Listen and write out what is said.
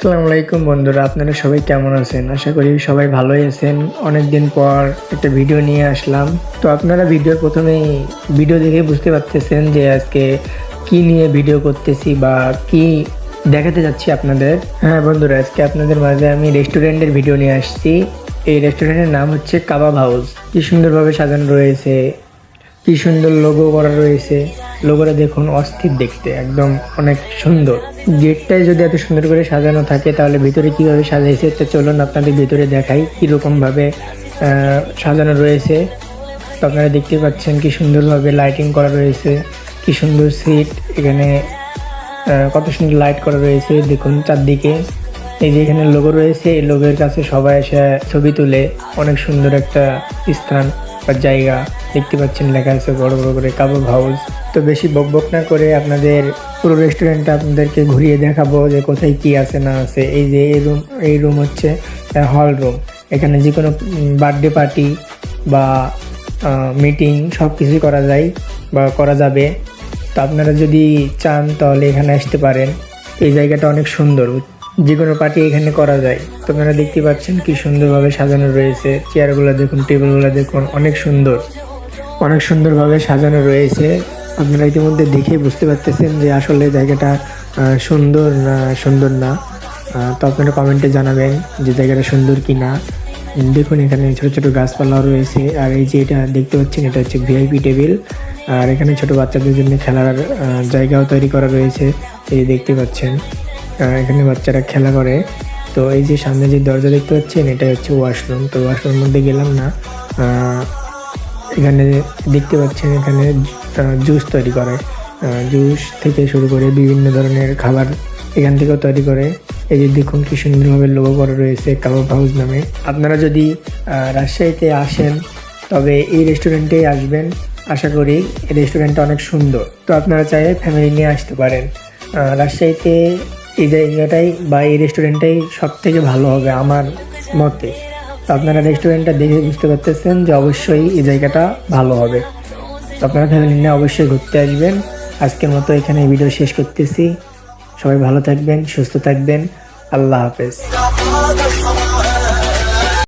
আসসালামু আলাইকুম বন্ধুরা, আপনারা সবাই কেমন আছেন? আশা করি সবাই ভালোই আছেন। অনেকদিন পর একটা ভিডিও নিয়ে আসলাম। তো আপনারা ভিডিওর প্রথমেই ভিডিও দেখে বুঝতে পারতেছেন যে আজকে কি নিয়ে ভিডিও করতেছি বা কি দেখাতে যাচ্ছি আপনাদের। হ্যাঁ বন্ধুরা, আজকে আপনাদের মাঝে আমি রেস্টুরেন্টের ভিডিও নিয়ে আসছি। এই রেস্টুরেন্টের নাম হচ্ছে কাবাব হাউস। কি সুন্দরভাবে সাজানো রয়েছে, কি সুন্দর লোগো করা রয়েছে। লোগোটা দেখুন, অস্থির দেখতে, একদম অনেক সুন্দর। গেটটাই যদি এত সুন্দর করে সাজানো থাকে তাহলে ভিতরে কিভাবে সাজাইছে, তো চলুন আপনাদের ভিতরে দেখাই কিরকম ভাবে সাজানো রয়েছে। তো আপনারা দেখতে পাচ্ছেন কি সুন্দরভাবে লাইটিং করা রয়েছে, কি সুন্দর সিট এখানে, কত সুন্দর লাইট করা রয়েছে দেখুন চারদিকে। এই যে এখানে লোগো রয়েছে, এই লোগোর কাছে সবাই এসে ছবি তুলে। অনেক সুন্দর একটা স্থান বা জায়গা দেখতে পাচ্ছেন, লেখা আছে বড় বড় করে কাবাব হাউস। তো বেশি বকবক না করে আপনাদের পুরো রেস্টুরেন্টটা আপনাদেরকে ঘুরিয়ে দেখাবো যে কোথায় কি আছে না আছে। এই যে এই রুম হচ্ছে হল রুম। এখানে যে কোনো বার্থডে পার্টি বা মিটিং সব কিছুই করা যায় বা করা যাবে। তো আপনারা যদি চান তাহলে এখানে আসতে পারেন। এই জায়গাটা অনেক সুন্দর, যে কোনো পার্টি এখানে করা যায়। তো আপনারা দেখতে পাচ্ছেন কি সুন্দরভাবে সাজানো রয়েছে। চেয়ারগুলো দেখুন, টেবিলগুলো দেখুন, অনেক সুন্দর, অনেক সুন্দরভাবে সাজানো রয়েছে। আপনারা ইতিমধ্যে দেখে বুঝতে পারতেছেন যে আসলে জায়গাটা সুন্দর না সুন্দর না। তো আপনারা কমেন্টে জানাবেন যে জায়গাটা সুন্দর কি না। দেখুন এখানে ছোট ছোট গাছপালাও রয়েছে। আর এই যে এটা দেখতে পাচ্ছেন, এটা হচ্ছে ভিআইপি টেবিল। আর এখানে ছোট বাচ্চাদের জন্য খেলার জায়গাও তৈরি করা রয়েছে। এই যে দেখতে পাচ্ছেন, এখানে বাচ্চারা খেলা করে। তো এই যে সামনে যে দরজা দেখতে পাচ্ছেন, এটা হচ্ছে ওয়াশরুম। তো ওয়াশরুমের মধ্যে গেলাম না। এখানে দেখতে পাচ্ছেন, এখানে জুস তৈরি করে। জুস থেকে শুরু করে বিভিন্ন ধরনের খাবার এখান থেকেও তৈরি করে। এই যে দেখুন কি সুন্দরভাবে লোগো করা রয়েছে কাবাব হাউস নামে। আপনারা যদি রাজশাহীতে আসেন তবে এই রেস্টুরেন্টেই আসবেন। আশা করি এই রেস্টুরেন্টটা অনেক সুন্দর। তো আপনারা চাইলে ফ্যামিলি নিয়ে আসতে পারেন। রাজশাহীতে এই জায়গাটাই বা এই রেস্টুরেন্টটাই সব থেকে ভালো হবে আমার মতে। তো আপনারা রেস্টুরেন্টটা দেখে বুঝতে পারতেছেন যে অবশ্যই এই জায়গাটা ভালো হবে। তো আপনারা ফ্যামিলি নিয়ে অবশ্যই ঘুরতে আসবেন। আজকের মতো এখানে এই ভিডিও শেষ করতেছি। সবাই ভালো থাকবেন, সুস্থ থাকবেন। আল্লাহ হাফেজ।